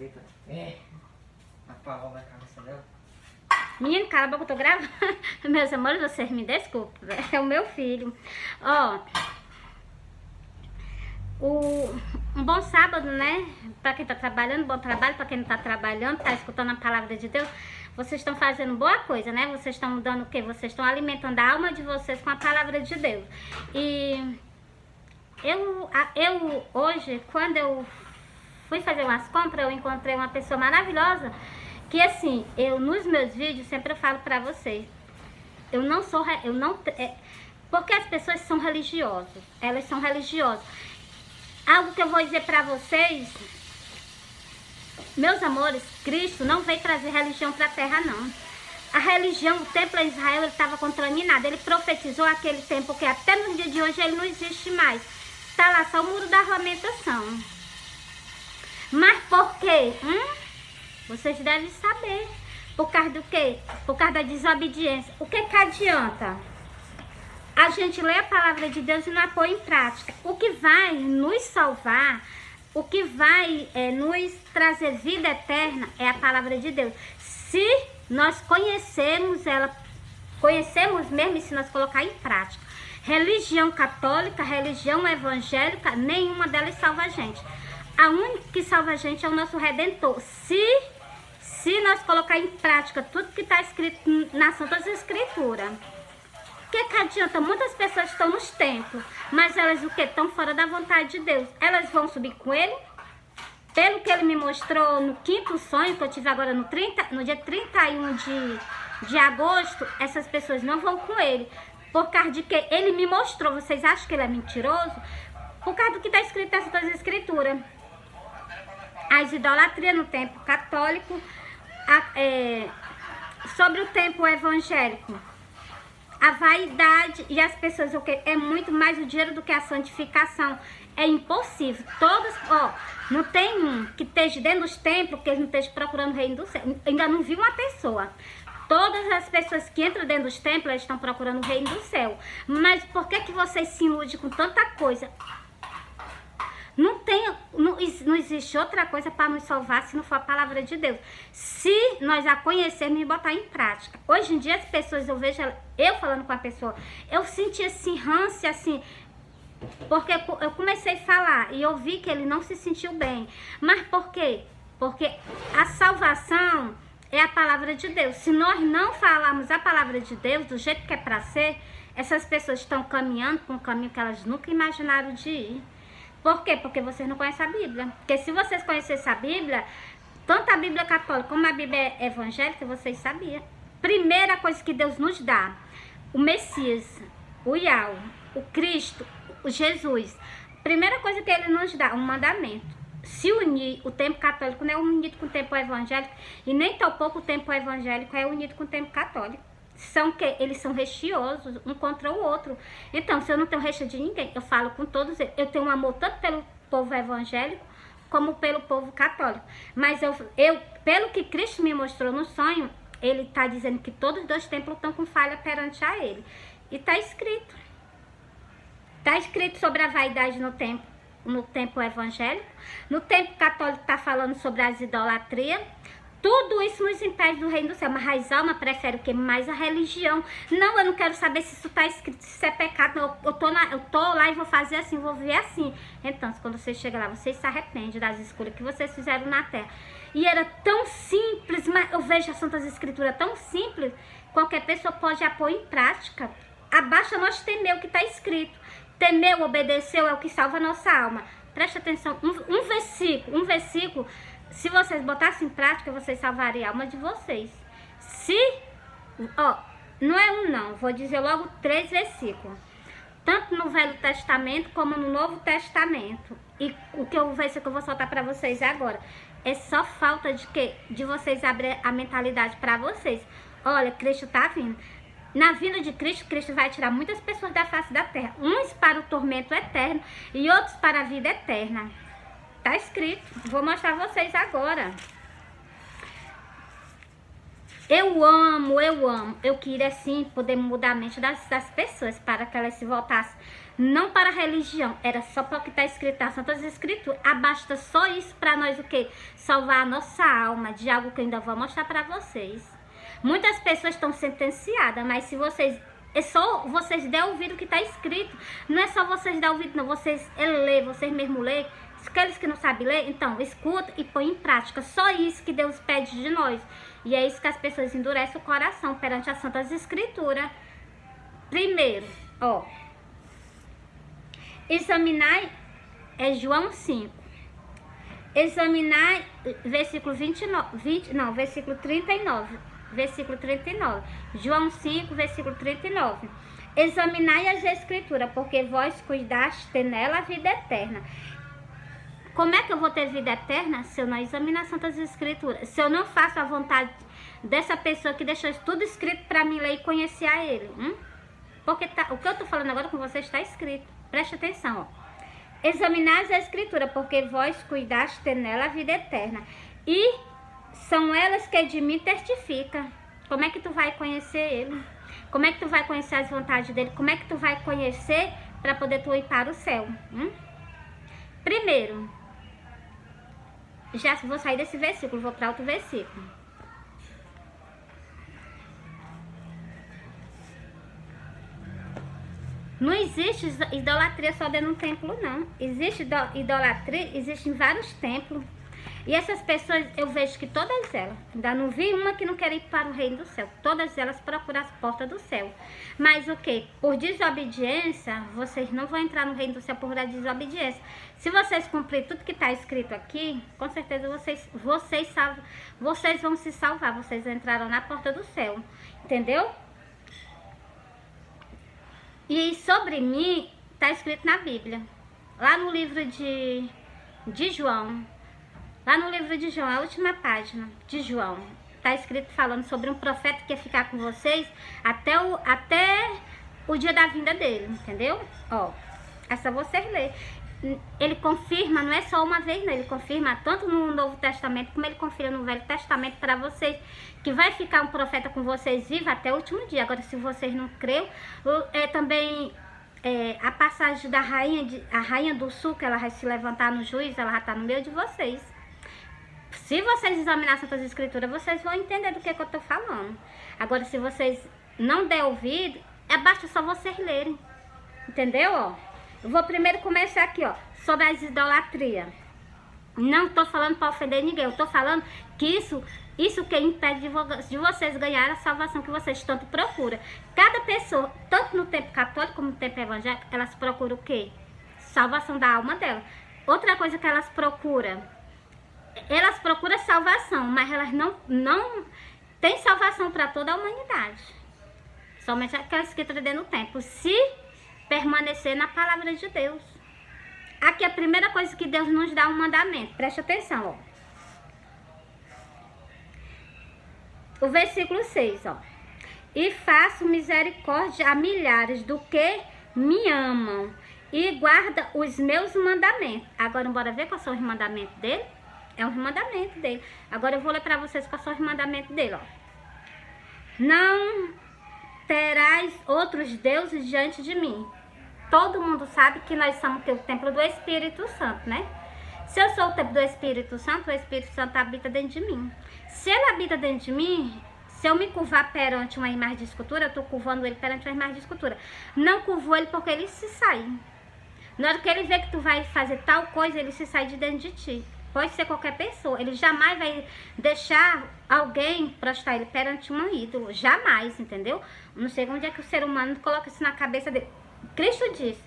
Deita. Apagou a cabeça dela. Menino, cala a boca, eu tô gravando. Meus amores, vocês me desculpem. É o meu filho. Ó. Um bom sábado, né? Pra quem tá trabalhando, bom trabalho. Pra quem não tá trabalhando, tá escutando a palavra de Deus. Vocês estão fazendo boa coisa, né? Vocês estão dando o quê? Vocês estão alimentando a alma de vocês com a palavra de Deus. E eu hoje, quando eu fui fazer umas compras, eu encontrei uma pessoa maravilhosa. Que assim, nos meus vídeos sempre eu falo pra vocês. Porque as pessoas são religiosas. Elas são religiosas. Algo que eu vou dizer pra vocês, meus amores, Cristo não veio trazer religião pra terra, não. A religião, o templo em Israel, ele estava contaminado. Ele profetizou aquele templo que até no dia de hoje ele não existe mais. Está lá só o muro da lamentação. Mas por quê? Vocês devem saber. Por causa do quê? Por causa da desobediência. O que adianta? A gente lê a palavra de Deus e não a põe em prática. O que vai nos salvar, o que vai nos trazer vida eterna é a palavra de Deus. Se nós conhecermos ela, conhecemos mesmo e se nós colocar em prática. Religião católica, religião evangélica, nenhuma delas salva a gente. A única que salva a gente é o nosso Redentor. Se nós colocar em prática tudo que está escrito nas Santas Escrituras. O que adianta? Muitas pessoas estão nos templos, mas elas o que? Estão fora da vontade de Deus. Elas vão subir com ele? Pelo que ele me mostrou no 5º sonho, que eu tive agora no dia 31 de agosto, essas pessoas não vão com ele. Por causa de que ele me mostrou. Vocês acham que ele é mentiroso? Por causa do que está escrito nas Santas Escrituras. As idolatrias no templo católico, sobre o templo evangélico. A vaidade e as pessoas, o que é muito mais o dinheiro do que a santificação. É impossível. Todos, não tem um que esteja dentro dos templos, que eles não estejam procurando o reino do céu. Ainda não vi uma pessoa. Todas as pessoas que entram dentro dos templos, elas estão procurando o reino do céu. Mas por que vocês se iludem com tanta coisa? Não existe outra coisa para nos salvar se não for a palavra de Deus. Se nós a conhecermos e botar em prática. Hoje em dia as pessoas, eu vejo eu falando com a pessoa, eu senti assim, ranço, assim, porque eu comecei a falar e eu vi que ele não se sentiu bem. Mas por quê? Porque a salvação é a palavra de Deus. Se nós não falarmos a palavra de Deus do jeito que é para ser, essas pessoas estão caminhando por um caminho que elas nunca imaginaram de ir. Por quê? Porque vocês não conhecem a Bíblia. Porque se vocês conhecessem a Bíblia, tanto a Bíblia católica como a Bíblia evangélica, vocês sabiam. Primeira coisa que Deus nos dá, o Messias, o Yahweh, o Cristo, o Jesus. Primeira coisa que ele nos dá, um mandamento. Se unir, o templo católico não é unido com o templo evangélico, e nem tão pouco o templo evangélico é unido com o templo católico. Eles são restiosos um contra o outro. Então, se eu não tenho recha de ninguém, eu falo com todos eles. Eu tenho um amor tanto pelo povo evangélico como pelo povo católico. Mas pelo que Cristo me mostrou no sonho, ele está dizendo que todos os dois templos estão com falha perante a ele. E está escrito. Está escrito sobre a vaidade no templo evangélico. No templo católico está falando sobre as idolatrias. Tudo isso nos impede do reino do céu. Mas a alma prefere o quê? Mais a religião. Não, eu não quero saber se isso está escrito, se isso é pecado. Não, eu tô lá e vou fazer assim, vou viver assim. Então, quando vocês chegam lá, vocês se arrependem das escolhas que vocês fizeram na terra. E era tão simples, mas eu vejo as Santas Escrituras tão simples, qualquer pessoa pode pôr em prática. Abaixa nós temer o que está escrito. Temeu, obedeceu é o que salva a nossa alma. Preste atenção, um versículo, se vocês botassem em prática, vocês salvariam a alma de vocês. Não é não, vou dizer logo 3 versículos. Tanto no Velho Testamento como no Novo Testamento. E o versículo que eu vou soltar para vocês agora. É só falta de quê? De vocês abrir a mentalidade para vocês. Olha, Cristo está vindo. Na vinda de Cristo, Cristo vai tirar muitas pessoas da face da terra. Uns para o tormento eterno e outros para a vida eterna. Tá escrito. Vou mostrar a vocês agora. Eu amo. Eu queria, assim, poder mudar a mente das pessoas para que elas se voltassem não para a religião, era só para o que está escrito nas Santas Escrituras. Basta só isso para nós o quê? Salvar a nossa alma de algo que eu ainda vou mostrar para vocês. Muitas pessoas estão sentenciadas, mas se vocês... É só vocês der ouvido o que está escrito. Não é só vocês dar ouvido, não. Vocês ler, vocês mesmo ler. Aqueles que não sabem ler, então, escuta e põe em prática. Só isso que Deus pede de nós. E é isso que as pessoas endurecem o coração perante as Santas Escrituras. Primeiro, ó. Examinai, é João 5. Examinai, versículo 29, versículo 39. Versículo 39. João 5, versículo 39. Examinai as Escrituras, porque vós cuidaste nela a vida eterna. Como é que eu vou ter vida eterna se eu não examinar as Santas Escrituras? Se eu não faço a vontade dessa pessoa que deixou tudo escrito para mim ler e conhecer a ele? Porque o que eu estou falando agora com vocês está escrito. Preste atenção, ó. Examinai as Escrituras, porque vós cuidaste nela a vida eterna. E são elas que de mim testificam. Como é que tu vai conhecer ele? Como é que tu vai conhecer as vontades dele? Como é que tu vai conhecer para poder tu ir para o céu? Primeiro, já vou sair desse versículo, vou para outro versículo. Não existe idolatria só dentro de um templo, não. Existe idolatria, existem vários templos. E essas pessoas, eu vejo que todas elas, ainda não vi uma que não quer ir para o reino do céu. Todas elas procuram as portas do céu. Mas o que? Por desobediência, vocês não vão entrar no reino do céu por desobediência. Se vocês cumprirem tudo que está escrito aqui, com certeza vocês vão se salvar. Vocês entraram na porta do céu. Entendeu? E sobre mim, está escrito na Bíblia. Lá no livro de João. Lá no livro de João, a última página de João, está escrito falando sobre um profeta que ia ficar com vocês até o dia da vinda dele, entendeu? Ó, é só vocês lerem. Ele confirma, não é só uma vez, não, ele confirma tanto no Novo Testamento como ele confirma no Velho Testamento para vocês, que vai ficar um profeta com vocês vivo até o último dia. Agora, se vocês não creem, também... a passagem da a rainha do sul, que ela vai se levantar no juízo, ela já está no meio de vocês. Se vocês examinarem as Santas Escrituras, vocês vão entender do que eu estou falando. Agora, se vocês não der ouvido, basta só vocês lerem. Entendeu? Ó, eu vou primeiro começar aqui, ó, sobre as idolatrias. Não estou falando para ofender ninguém, eu estou falando que isso que impede de vocês ganharem a salvação que vocês tanto procuram. Cada pessoa, tanto no tempo católico como no tempo evangélico, elas procuram o quê? Salvação da alma dela. Outra coisa que elas procuram salvação, mas elas não têm salvação para toda a humanidade. Somente aquelas que estão dentro do tempo. Se permanecer na palavra de Deus. Aqui a primeira coisa que Deus nos dá um mandamento. Preste atenção, ó. O versículo 6, ó. E faço misericórdia a milhares do que me amam e guarda os meus mandamentos. Agora, bora ver quais são os mandamentos dele? É um mandamento dele. Agora eu vou ler para vocês quais são os mandamentos dele, ó. Não terás outros deuses diante de mim. Todo mundo sabe que nós somos o templo do Espírito Santo, né? Se eu sou o templo do Espírito Santo, o Espírito Santo habita dentro de mim. Se ele habita dentro de mim, se eu me curvar perante uma imagem de escultura, eu estou curvando ele perante uma imagem de escultura. Não curvo ele porque ele se sai. Na hora que ele vê que tu vai fazer tal coisa, ele se sai de dentro de ti. Pode ser qualquer pessoa. Ele jamais vai deixar alguém prostrar ele perante um ídolo. Jamais, entendeu? Não sei onde é que o ser humano coloca isso na cabeça dele. Cristo disse,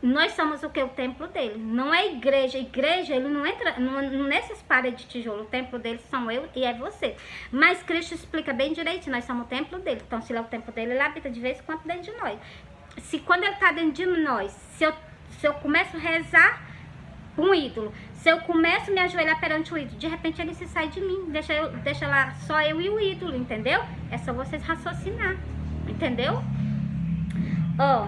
nós somos o que? O templo dele. Não é igreja. Igreja, ele não entra nessas paredes de tijolo. O templo dele são eu e é você. Mas Cristo explica bem direitinho. Nós somos o templo dele. Então, se ele é o templo dele, ele habita de vez em quando dentro de nós. Se quando ele está dentro de nós, se eu começo a rezar um ídolo, se eu começo a me ajoelhar perante o ídolo, de repente ele se sai de mim. Deixa lá só eu e o ídolo, entendeu? É só vocês raciocinar. Entendeu? Ó.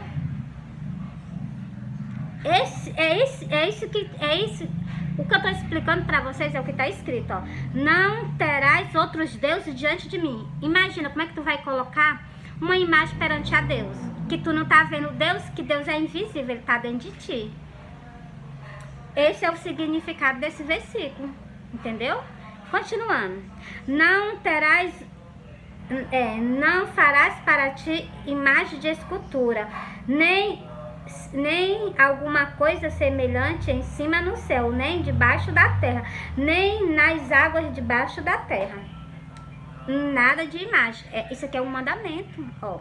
O que eu estou explicando para vocês é o que está escrito, ó. Não terás outros deuses diante de mim. Imagina como é que tu vai colocar uma imagem perante a Deus. que tu não tá vendo Deus, que Deus é invisível, ele tá dentro de ti. Esse é o significado desse versículo, entendeu? Continuando. Não farás para ti imagem de escultura, nem alguma coisa semelhante em cima no céu, nem debaixo da terra, nem nas águas debaixo da terra. Nada de imagem. Isso aqui é um mandamento, ó.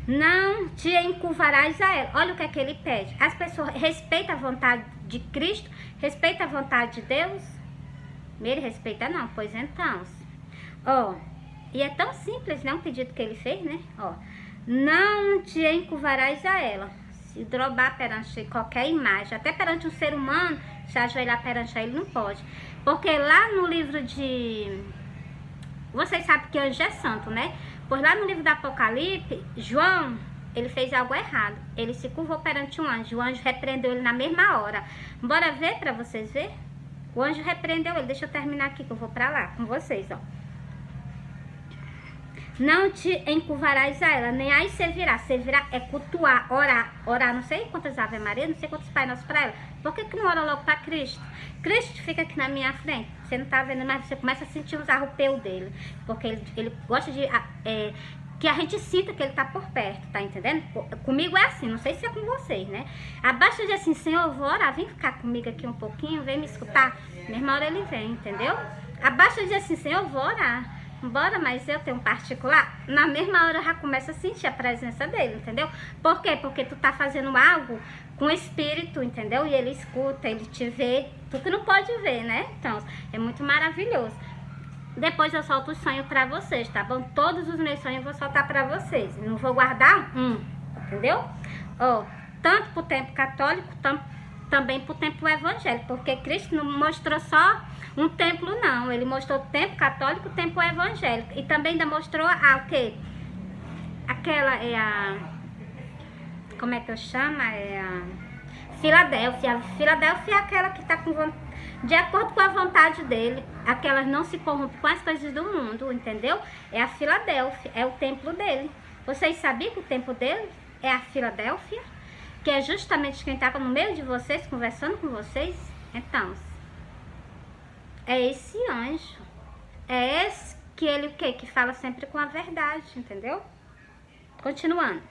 Não te encurvarás a ela. Olha o que é que ele pede. As pessoas respeitam a vontade de Cristo, respeitam a vontade de Deus. Ele respeita não, pois então. Ó, e é tão simples, né? Um pedido que ele fez, né? Ó, não te encurvarás a ela. Se drobar perante qualquer imagem, até perante um ser humano, se ajoelhar perante ele, não pode. Porque lá no livro de... Vocês sabem que anjo é santo, né? Pois lá no livro do Apocalipse, João, ele fez algo errado. Ele se curvou perante um anjo. O anjo repreendeu ele na mesma hora. Bora ver para vocês verem? O anjo repreendeu ele. Deixa eu terminar aqui que eu vou para lá com vocês, ó. Não te encurvarás a ela, nem aí servirá. Servirá é cultuar, orar. Orar, não sei quantas Ave Maria, não sei quantos Pai Nosso para ela. Por que não ora logo para Cristo? Cristo fica aqui na minha frente. Você não tá vendo, mas você começa a sentir os arrupeus dele. Porque ele gosta de... que a gente sinta que ele tá por perto, tá entendendo? Comigo é assim, não sei se é com vocês, né? Abaixa de assim, Senhor, eu vou orar, vem ficar comigo aqui um pouquinho, vem me escutar. Mesma hora ele vem, entendeu? Abaixa de assim, Senhor, eu vou orar. Bora, mas eu tenho um particular. Na mesma hora eu já começo a sentir a presença dele, entendeu? Por quê? Porque tu tá fazendo algo com o espírito, entendeu? E ele escuta, ele te vê. Tu que não pode ver, né? Então, é muito maravilhoso. Depois eu solto os sonhos pra vocês, tá bom? Todos os meus sonhos eu vou soltar pra vocês. Não vou guardar entendeu? Ó, tanto pro tempo católico, também pro tempo evangélico. Porque Cristo não mostrou só um templo, não. Ele mostrou o tempo católico, o tempo evangélico. E também ainda mostrou o quê? Aquela é a... Como é que eu chamo? É a Filadélfia. A Filadélfia é aquela que tá com de acordo com a vontade dele. Aquela não se corrompe com as coisas do mundo, entendeu? É a Filadélfia, é o templo dele. Vocês sabiam que o templo dele é a Filadélfia? Que é justamente quem estava no meio de vocês, conversando com vocês? Então, é esse anjo. É esse que ele o quê? Que fala sempre com a verdade, entendeu? Continuando.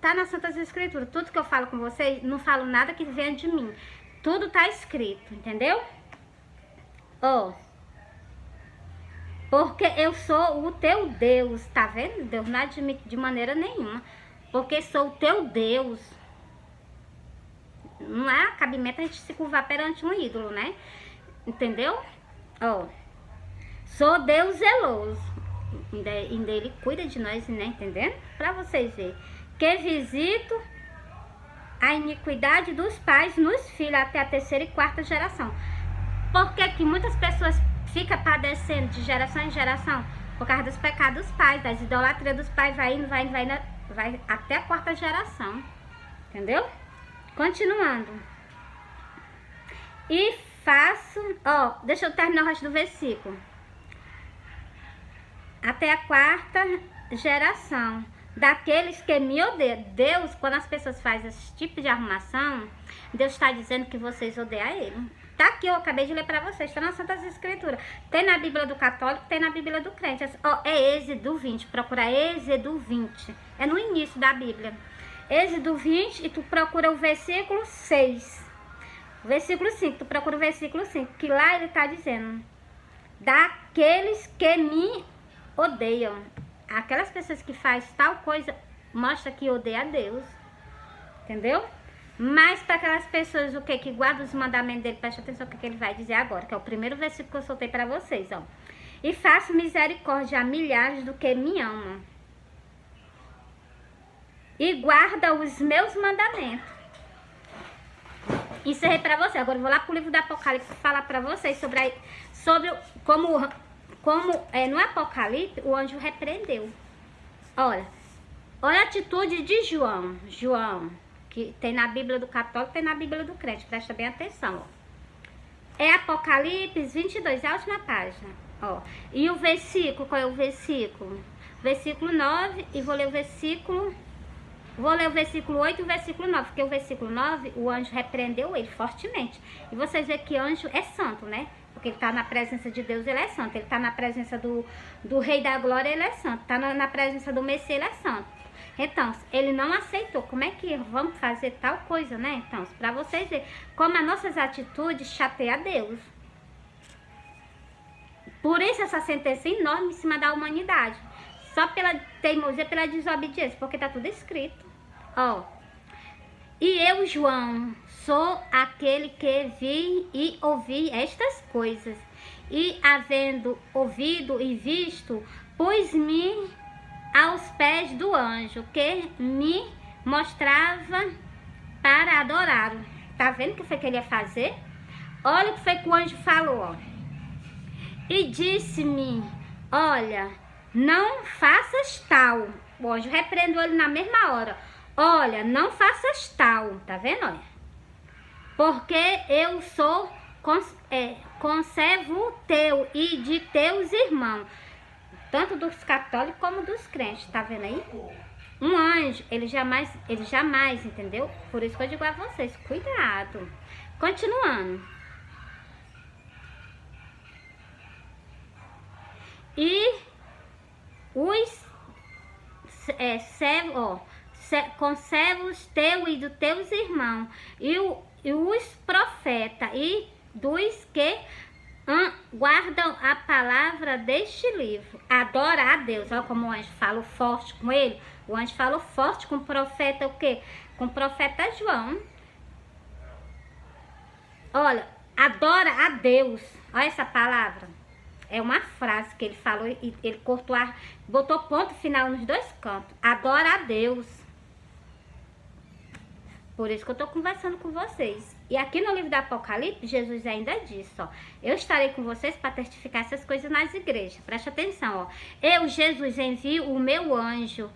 Tá nas Santas Escrituras. Tudo que eu falo com vocês, não falo nada que venha de mim. Tudo tá escrito, entendeu? Ó. Porque eu sou o teu Deus, tá vendo? Deus não admite de maneira nenhuma. Porque sou o teu Deus. Não é cabimento a gente se curvar perante um ídolo, né? Entendeu? Ó. Sou Deus zeloso. Ainda ele cuida de nós, né? Entendendo? Pra vocês verem. Que visito a iniquidade dos pais nos filhos até a 3ª e 4ª geração. Por que que muitas pessoas ficam padecendo de geração em geração? Por causa dos pecados dos pais, das idolatrias dos pais, vai até a 4ª geração. Entendeu? Continuando. E faço... Ó, deixa eu terminar o resto do versículo. Até a 4ª geração. Daqueles que me odeiam. Deus, quando as pessoas fazem esse tipo de arrumação, Deus está dizendo que vocês odeiam ele. Tá aqui, eu acabei de ler para vocês, está nas Santas Escrituras. Tem na Bíblia do católico, tem na Bíblia do crente. Ó, é Êxodo 20, procura Êxodo 20. É no início da Bíblia. Êxodo 20 e tu procura o versículo 6. Versículo 5, tu procura o versículo 5, que lá ele está dizendo: daqueles que me odeiam. Aquelas pessoas que fazem tal coisa, mostra que odeia a Deus. Entendeu? Mas para aquelas pessoas o que guardam os mandamentos dele, preste atenção no que ele vai dizer agora, que é o primeiro versículo que eu soltei para vocês, ó. E faço misericórdia a milhares do que me amam. E guarda os meus mandamentos. Encerrei para você. Agora eu vou lá pro livro do Apocalipse falar para vocês sobre como no Apocalipse o anjo repreendeu. Olha a atitude de João, que tem na Bíblia do católico, tem na Bíblia do crente, presta bem atenção, ó. É Apocalipse 22, é a última página. Ó, e o versículo, qual é o versículo? Versículo 9, e vou ler o versículo 8 e o versículo 9, porque o versículo 9, o anjo repreendeu ele fortemente. E vocês veem que anjo é santo, né? Porque ele está na presença de Deus, ele é santo. Ele está na presença do Rei da Glória, ele é santo. Está na presença do Messias, ele é santo. Então, ele não aceitou. Como é que vamos fazer tal coisa, né? Então, para vocês verem como as nossas atitudes chateiam a Deus. Por isso essa sentença enorme em cima da humanidade. Só pela teimosia, pela desobediência, porque está tudo escrito. Ó, e eu, João, sou aquele que vi e ouvi estas coisas, e havendo ouvido e visto, pus-me aos pés do anjo, que me mostrava para adorá-lo. Tá vendo o que foi que ele ia fazer? Olha o que foi que o anjo falou, ó. E disse-me, olha, não faças tal. O anjo repreendeu ele na mesma hora. Olha, não faças tal, tá vendo, olha? Porque eu sou conservo teu e de teus irmãos, tanto dos católicos como dos crentes, tá vendo aí? Um anjo, ele jamais, entendeu? Por isso que eu digo a vocês, cuidado. Continuando. E os conservos teu e dos teus irmãos, e os profetas, e dos que guardam a palavra deste livro. Adora a Deus. Olha como o anjo falou forte com ele. O anjo falou forte com o profeta, o quê? Com o profeta João. Olha, adora a Deus. Olha essa palavra. É uma frase que ele falou e ele cortou, botou ponto final nos dois cantos. Adora a Deus. Por isso que eu estou conversando com vocês. E aqui no livro do Apocalipse, Jesus ainda disse, ó. Eu estarei com vocês para testificar essas coisas nas igrejas. Preste atenção, ó. Eu, Jesus, envio o meu anjo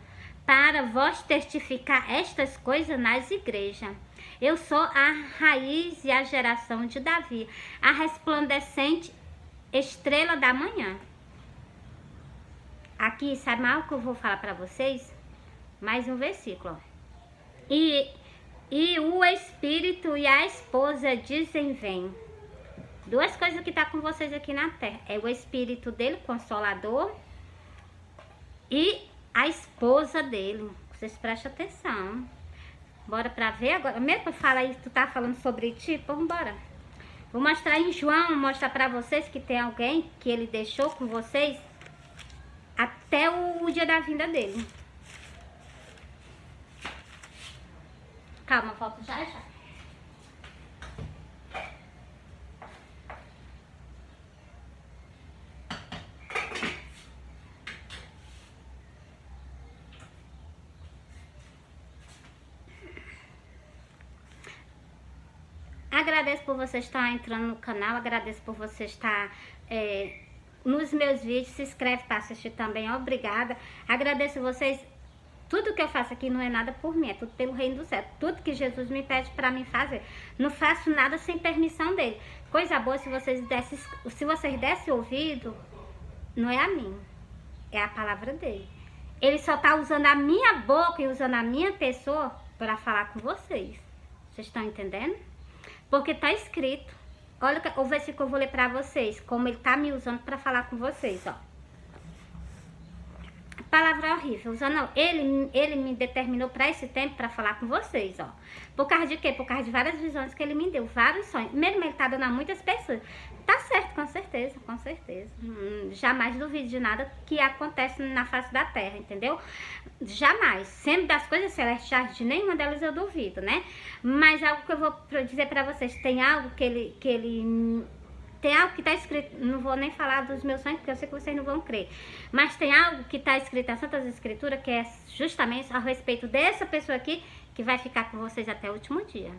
para vos testificar estas coisas nas igrejas. Eu sou a raiz e a geração de Davi, a resplandecente estrela da manhã. Aqui, sabe mal o que eu vou falar para vocês? Mais um versículo, ó. E o Espírito e a esposa dizem, vem. Duas coisas que tá com vocês aqui na terra. É o Espírito dele, Consolador, e a esposa dele. Vocês prestem atenção. Bora pra ver agora. Mesmo que fala aí, tu tá falando sobre ti, vamos embora. Vou mostrar em João, mostrar pra vocês que tem alguém que ele deixou com vocês até o dia da vinda dele. Calma, volto já. Agradeço por você estar entrando no canal, agradeço por você estar nos meus vídeos, se inscreve para assistir também, obrigada. Agradeço vocês. Tudo que eu faço aqui não é nada por mim, é tudo pelo reino do céu. Tudo que Jesus me pede para mim fazer. Não faço nada sem permissão dele. Coisa boa se vocês dessem ouvido, não é a mim, é a palavra dele. Ele só tá usando a minha boca e usando a minha pessoa para falar com vocês. Vocês estão entendendo? Porque tá escrito. Olha o versículo que eu vou ler para vocês, como ele tá me usando para falar com vocês, ó. Palavra horrível, usando, ele me determinou para esse tempo para falar com vocês, ó. Por causa de quê? Por causa de várias visões que ele me deu, vários sonhos. Mesmo ele tá dando a muitas pessoas. Tá certo, com certeza, com certeza. Jamais duvide de nada que acontece na face da terra, entendeu? Jamais. Sempre das coisas celestiais, de nenhuma delas eu duvido, né? Mas algo que eu vou dizer para vocês, tem algo que ele tem algo que está escrito, não vou nem falar dos meus sonhos, porque eu sei que vocês não vão crer. Mas tem algo que está escrito nas Santas Escrituras, que é justamente a respeito dessa pessoa aqui, que vai ficar com vocês até o último dia.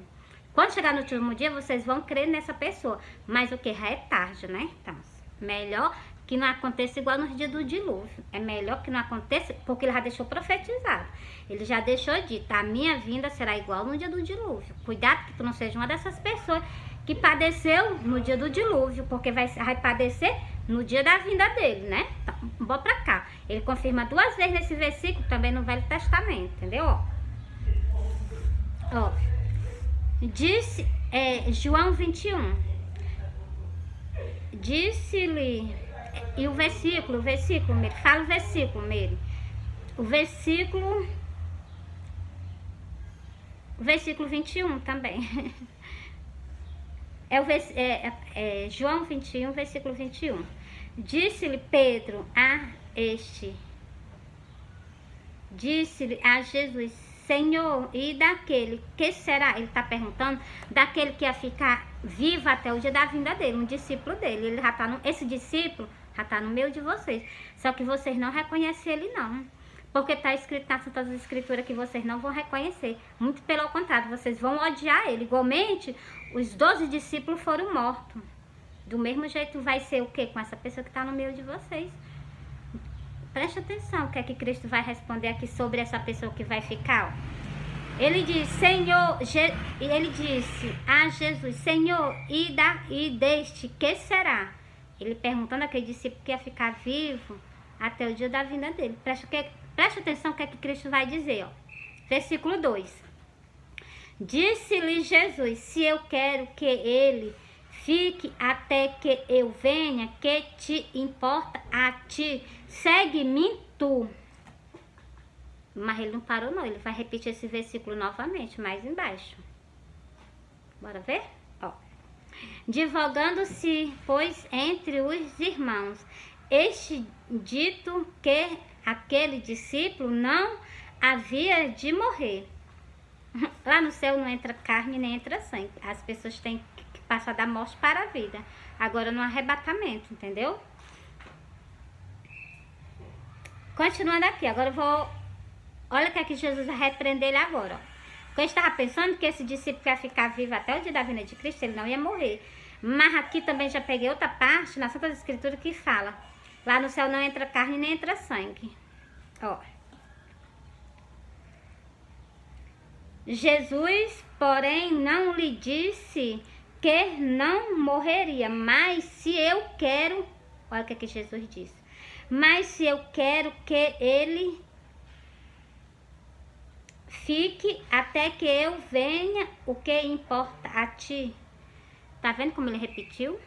Quando chegar no último dia, vocês vão crer nessa pessoa. Mas o que? Já é tarde, né? Então, melhor que não aconteça igual nos dias do dilúvio. É melhor que não aconteça, porque ele já deixou profetizado. Ele já deixou dito, a minha vinda será igual no dia do dilúvio. Cuidado que tu não seja uma dessas pessoas que padeceu no dia do dilúvio, porque vai padecer no dia da vinda dele, né? Então, bora pra cá. Ele confirma 2 vezes nesse versículo, também no Velho Testamento, entendeu? Ó. Disse, João 21. Disse-lhe, e o versículo, Meire, fala o versículo, Meire. O versículo 21 também. João 21, versículo 21. Disse-lhe Pedro disse-lhe a Jesus, Senhor, e daquele que será? Ele está perguntando daquele que ia ficar vivo até o dia da vinda dele, um discípulo dele. Ele já tá esse discípulo já está no meio de vocês. Só que vocês não reconhecem ele, não. Porque está escrito nas Santas Escrituras que vocês não vão reconhecer. Muito pelo contrário, vocês vão odiar ele. Igualmente, os 12 discípulos foram mortos. Do mesmo jeito vai ser o quê? Com essa pessoa que está no meio de vocês. Preste atenção o que é que Cristo vai responder aqui sobre essa pessoa que vai ficar. Ó. Ele disse, Senhor, ele disse a Jesus, Senhor, e deste que será? Ele perguntando àquele discípulo que ia ficar vivo até o dia da vinda dele. Preste atenção o que é que Cristo vai dizer. Ó. Versículo 2. Disse-lhe Jesus, se eu quero que ele fique até que eu venha, que te importa a ti? Segue-me tu. Mas ele não parou não, ele vai repetir esse versículo novamente, mais embaixo. Bora ver? Ó. Divulgando-se, pois, entre os irmãos, este dito que aquele discípulo não havia de morrer. Lá no céu não entra carne nem entra sangue. As pessoas têm que passar da morte para a vida. Agora no arrebatamento, entendeu? Continuando aqui, agora eu vou... Olha o que é que Jesus vai repreender ele agora. Porque eu estava pensando que esse discípulo ia ficar vivo até o dia da vinda de Cristo, ele não ia morrer. Mas aqui também já peguei outra parte na Santa Escritura que fala: lá no céu não entra carne nem entra sangue. Ó. Jesus, porém, não lhe disse que não morreria, mas se eu quero... Olha o que Jesus disse. Mas se eu quero que ele fique até que eu venha, o que importa a ti? Tá vendo como ele repetiu?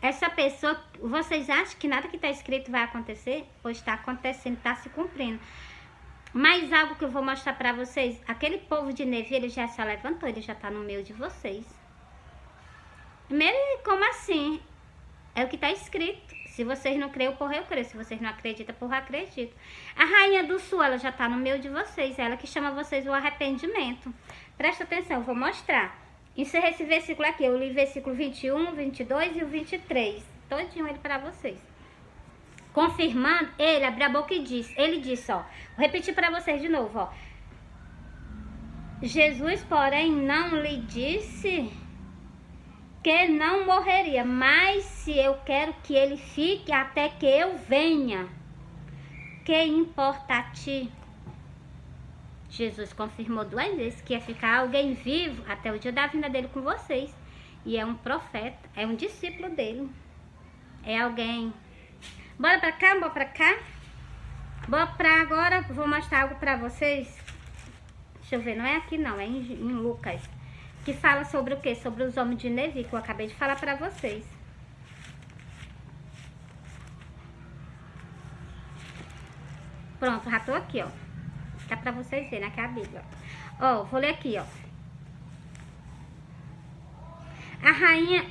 Essa pessoa, vocês acham que nada que está escrito vai acontecer? Pois está acontecendo, está se cumprindo. Mais algo que eu vou mostrar para vocês. Aquele povo de Nevi, ele já se levantou, ele já está no meio de vocês. Primeiro, como assim? É o que está escrito. Se vocês não creem, porra, eu creio. Se vocês não acreditam, porra, eu acredito. A rainha do sul, ela já está no meio de vocês. É ela que chama vocês o arrependimento. Presta atenção, eu vou mostrar. Encerrei esse versículo aqui. Eu li o versículo 21, 22 e o 23. Todinho ele para vocês. Confirmando, ele abriu a boca e disse. Ele disse, ó. Vou repetir para vocês de novo, ó. Jesus, porém, não lhe disse que não morreria, mas se eu quero que ele fique até que eu venha, que importa a ti? Jesus confirmou 2 vezes que ia ficar alguém vivo até o dia da vinda dele com vocês. E é um profeta, é um discípulo dele. É alguém. Bora pra cá, bora pra cá. Bora pra agora, vou mostrar algo pra vocês. Deixa eu ver, não é aqui não, é em Lucas. Que fala sobre o quê? Sobre os homens de Nevi, que eu acabei de falar pra vocês. Pronto, já tô aqui, ó. Tá pra vocês verem, aqui é a Bíblia. Ó, vou ler aqui, ó. A rainha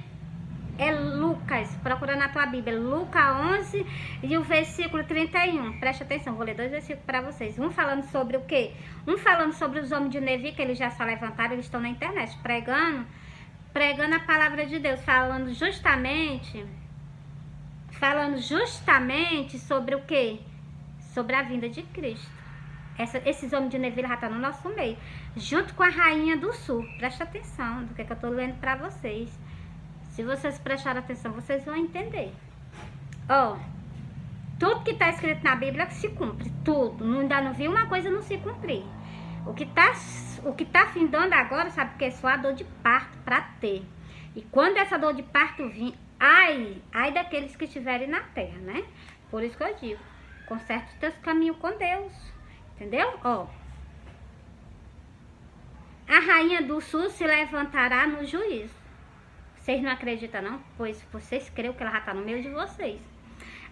é Lucas, procura na tua Bíblia, Lucas 11 e o versículo 31. Presta atenção, vou ler 2 versículos para vocês. Um falando sobre o quê? Um falando sobre os homens de Nevi, que eles já se levantaram, eles estão na internet pregando a palavra de Deus, falando justamente sobre o quê? Sobre a vinda de Cristo. Esses homens de Nevi já estão no nosso meio, junto com a rainha do sul. Presta atenção do que eu tô lendo para vocês. Se vocês prestarem atenção, vocês vão entender. Ó, tudo que está escrito na Bíblia se cumpre, tudo. Ainda não vi uma coisa não se cumprir. O que tá findando agora, sabe o que? É só a dor de parto para ter. E quando essa dor de parto vir, Ai daqueles que estiverem na terra, né? Por isso que eu digo, conserta os teus caminhos com Deus, entendeu? Ó, a rainha do sul se levantará no juízo. Vocês não acreditam não? Pois vocês creem que ela já está no meio de vocês.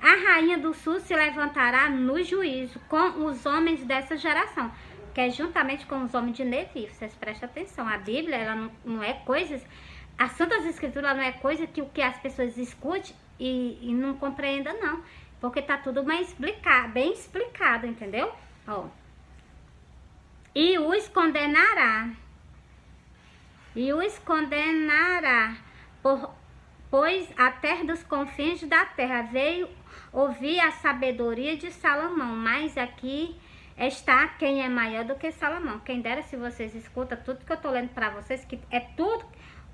A rainha do sul se levantará no juízo com os homens dessa geração, que é juntamente com os homens de Nevi. Vocês prestem atenção, a Bíblia, ela não é coisas, as Santas Escrituras não é coisa que o que as pessoas escutem e não compreendam não, porque tá tudo bem explicado, entendeu? Ó. E os condenará, pois até dos confins da terra veio ouvir a sabedoria de Salomão, mas aqui está quem é maior do que Salomão. Quem dera se vocês escutam tudo que eu tô lendo para vocês, que é tudo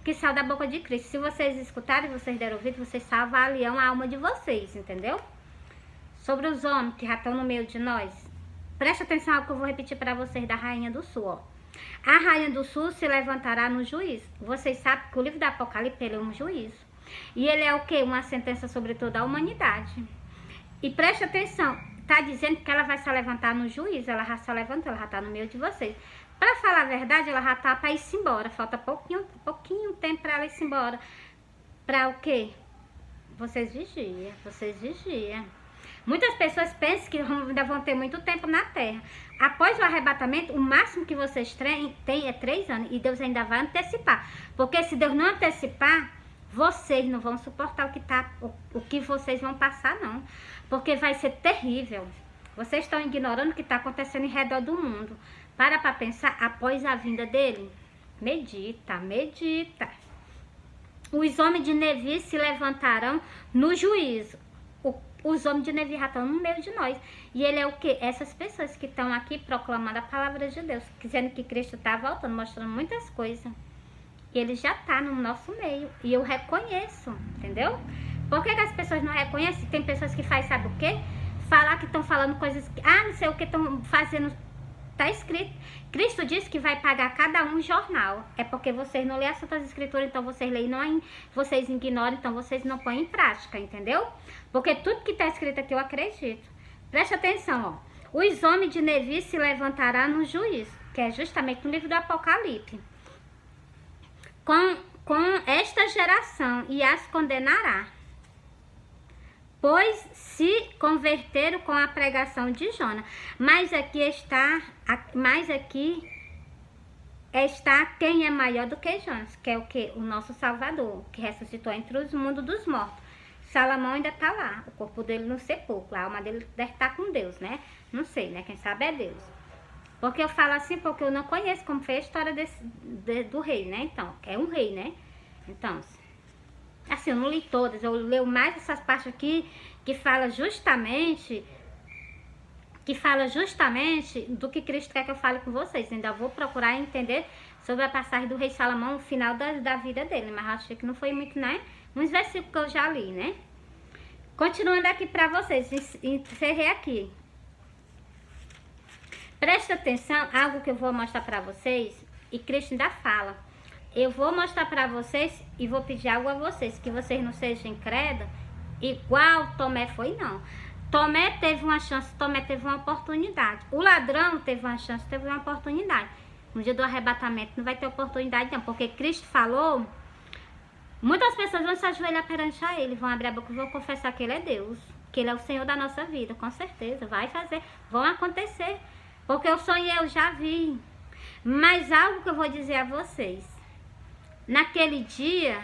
que sai da boca de Cristo. Se vocês escutarem, vocês deram ouvido, vocês avaliam a alma de vocês, entendeu? Sobre os homens que já estão no meio de nós, preste atenção ao que eu vou repetir para vocês da rainha do sul, ó. A rainha do sul se levantará no juízo. Vocês sabem que o livro do Apocalipse, ele é um juízo. E ele é o quê? Uma sentença sobre toda a humanidade. E preste atenção, tá dizendo que ela vai se levantar no juízo. Ela já se levantou, ela já tá no meio de vocês. Para falar a verdade, ela já tá para ir-se embora. Falta pouquinho tempo para ela ir-se embora. Para o quê? Vocês vigiam. Muitas pessoas pensam que ainda vão ter muito tempo na terra. Após o arrebatamento, o máximo que vocês têm é 3 anos. E Deus ainda vai antecipar. Porque se Deus não antecipar, vocês não vão suportar o que vocês vão passar, não. Porque vai ser terrível. Vocês estão ignorando o que está acontecendo em redor do mundo. Para pensar após a vinda dele. Medita. Os homens de Nevi se levantarão no juízo. Os homens de Nevi já estão no meio de nós. E ele é o quê? Essas pessoas que estão aqui proclamando a palavra de Deus, dizendo que Cristo está voltando, mostrando muitas coisas. E ele já está no nosso meio. E eu reconheço, entendeu? Por que as pessoas não reconhecem? Tem pessoas que fazem, sabe o quê? Falar que estão falando coisas que... não sei o que estão fazendo... Está escrito. Cristo disse que vai pagar cada um jornal. É porque vocês não lêem as Santas Escrituras, então vocês leem, vocês ignoram, então vocês não põem em prática, entendeu? Porque tudo que está escrito aqui eu acredito. Preste atenção, ó. Os homens de Nevi se levantarão no juízo, que é justamente no livro do Apocalipse. Com esta geração e as condenará. Pois se converteram com a pregação de Jonas. Mas aqui está quem é maior do que Jonas, que é o que? O nosso Salvador, que ressuscitou entre os mundos dos mortos. Salomão ainda está lá, o corpo dele no sepulcro, a alma dele deve estar com Deus, né? Não sei, né? Quem sabe é Deus. Porque eu falo assim, porque eu não conheço como foi a história do rei, né? Então, é um rei, né? Então, assim, eu não li todas, eu leio mais essas partes aqui que fala justamente do que Cristo quer que eu fale com vocês. Ainda vou procurar entender sobre a passagem do rei Salomão, o final da vida dele, mas achei que não foi muito, né? Uns versículos que eu já li, né? Continuando aqui para vocês, encerrei aqui. Presta atenção, algo que eu vou mostrar para vocês, e Cristo ainda fala. Eu vou mostrar para vocês e vou pedir algo a vocês, que vocês não sejam incrédulos, igual Tomé foi, não. Tomé teve uma chance, Tomé teve uma oportunidade. O ladrão teve uma chance, teve uma oportunidade. No dia do arrebatamento não vai ter oportunidade não, porque Cristo falou, muitas pessoas vão se ajoelhar perante a ele, vão abrir a boca e vão confessar que ele é Deus, que ele é o Senhor da nossa vida, com certeza, vai fazer, vão acontecer, porque eu sonhei, eu já vi. Mas algo que eu vou dizer a vocês, naquele dia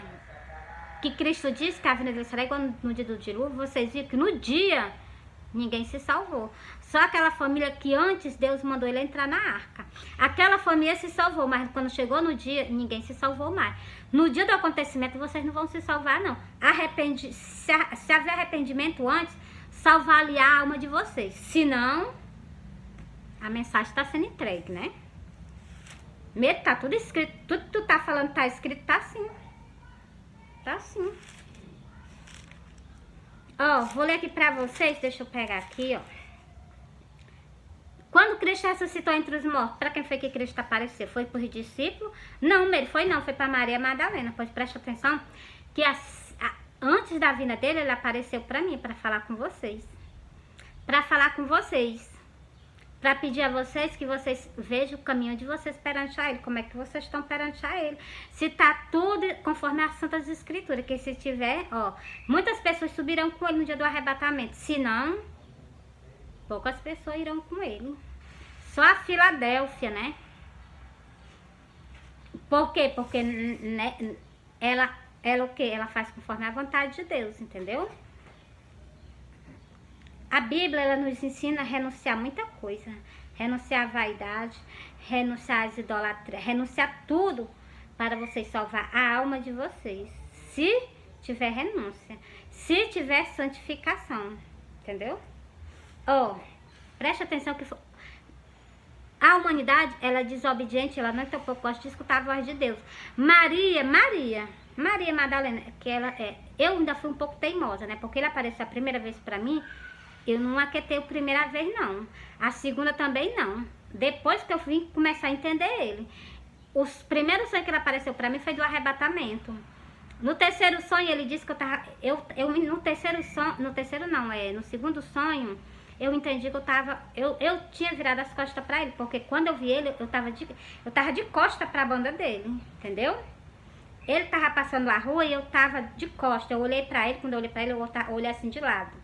que Cristo disse que a vinda dele será igual no dia do dilúvio, vocês viram que no dia ninguém se salvou. Só aquela família que antes Deus mandou ele entrar na arca. Aquela família se salvou, mas quando chegou no dia, ninguém se salvou mais. No dia do acontecimento, vocês não vão se salvar, não. Se haver arrependimento antes, salvar-lhe a alma de vocês. Senão, a mensagem está sendo entregue, né? Tá tudo escrito. Tudo que tu tá falando tá escrito, tá assim. Tá assim. Ó, vou ler aqui pra vocês. Deixa eu pegar aqui, ó. Quando Cristo ressuscitou entre os mortos, para quem foi que Cristo apareceu? Foi para os discípulos? Não, ele foi não, foi para Maria Madalena. Pois preste atenção que antes da vinda dele, ele apareceu para mim, para falar com vocês. Para falar com vocês. Para pedir a vocês que vocês vejam o caminho de vocês perante a ele. Como é que vocês estão perante a ele. Se tá tudo conforme as Santas Escrituras. Que se tiver, ó, muitas pessoas subirão com ele no dia do arrebatamento. Se não, poucas pessoas irão com ele. Só a Filadélfia, né? Por quê? Porque né, ela o quê? Ela faz conforme a vontade de Deus, entendeu? A Bíblia, ela nos ensina a renunciar a muita coisa. Renunciar à vaidade, renunciar às idolatrias, renunciar tudo para vocês salvar a alma de vocês. Se tiver renúncia, se tiver santificação, entendeu? Ó, preste atenção que a humanidade, ela é desobediente, ela não tão pouco gosta de escutar a voz de Deus. Maria Madalena, que ela é, eu ainda fui um pouco teimosa, né? Porque ele apareceu a primeira vez pra mim, eu não acatei a primeira vez, não. A segunda também não. Depois que eu vim começar a entender ele. Os primeiros sonhos que ele apareceu pra mim foi do arrebatamento. No terceiro sonho, ele disse que eu tava... No segundo sonho, eu entendi que eu tinha virado as costas pra ele. Porque quando eu vi ele, eu tava de costa pra banda dele, entendeu? Ele tava passando a rua e eu tava de costa. Eu olhei pra ele, quando eu olhei pra ele, eu olhei assim de lado.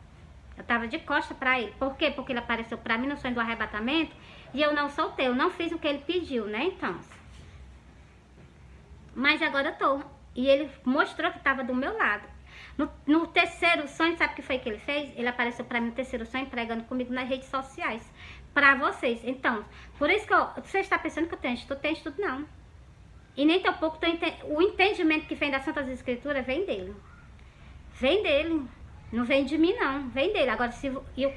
Eu tava de costa pra ele. Por quê? Porque ele apareceu pra mim no sonho do arrebatamento e eu não soltei. Eu não fiz o que ele pediu, né? Então. Mas agora eu tô. E ele mostrou que tava do meu lado. No terceiro sonho, sabe o que foi que ele fez? Ele apareceu pra mim no terceiro sonho pregando comigo nas redes sociais. Pra vocês. Então, por isso que você está pensando que eu tenho estudo, não. E nem tão pouco o entendimento que vem das Santas Escrituras vem dele. Vem dele. Não vem de mim, não. Vem dele. Agora,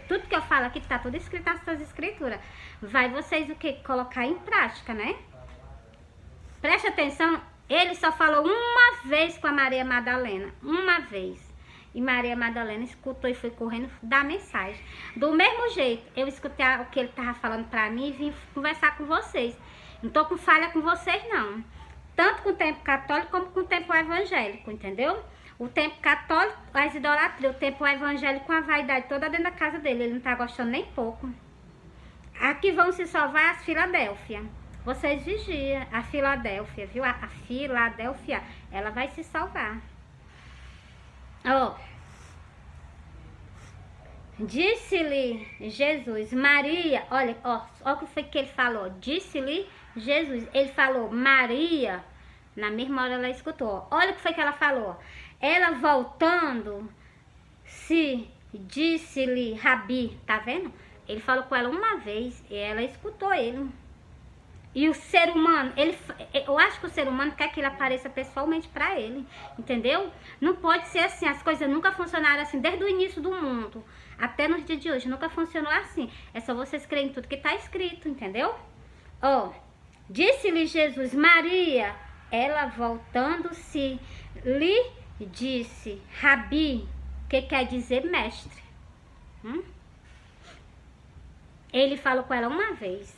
tudo que eu falo aqui tá tudo escrito nas Santas Escrituras. Vai vocês o que? Colocar em prática, né? Preste atenção. Ele só falou uma vez com a Maria Madalena. Uma vez. E Maria Madalena escutou e foi correndo dar mensagem. Do mesmo jeito, eu escutei o que ele tava falando pra mim e vim conversar com vocês. Não tô com falha com vocês, não. Tanto com o tempo católico como com o tempo evangélico, entendeu? O tempo católico, as idolatrias, o tempo evangélico, a vaidade toda dentro da casa dele. Ele não tá gostando nem pouco. Aqui vão se salvar as Filadélfia. Vocês vigiam a Filadélfia, viu? A Filadélfia, ela vai se salvar. Ó. Disse-lhe Jesus, Maria, olha, ó o que foi que ele falou. Disse-lhe Jesus, ele falou, Maria, na mesma hora ela escutou. Olha o que foi que ela falou. Ela voltando, se disse-lhe Rabi, tá vendo? Ele falou com ela uma vez e ela escutou ele. E o ser humano, eu acho que o ser humano quer que ele apareça pessoalmente pra ele, entendeu? Não pode ser assim, as coisas nunca funcionaram assim, desde o início do mundo, até nos dias de hoje, nunca funcionou assim. É só vocês crerem em tudo que tá escrito, entendeu? Ó, disse-lhe Jesus, Maria, ela voltando-se, lhe disse, Rabi, que quer dizer mestre. Ele falou com ela uma vez.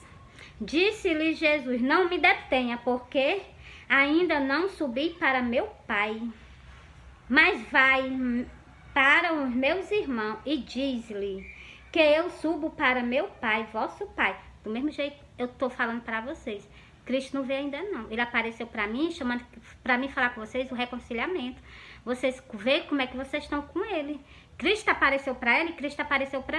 Disse-lhe Jesus, não me detenha, porque ainda não subi para meu Pai, mas vai para os meus irmãos e diz-lhe que eu subo para meu Pai, vosso Pai. Do mesmo jeito eu tô falando para vocês. Cristo não veio ainda não. Ele apareceu para mim, chamando para mim falar com vocês o reconciliamento. Vocês veem como é que vocês estão com ele. Cristo apareceu para ele, Cristo apareceu para mim.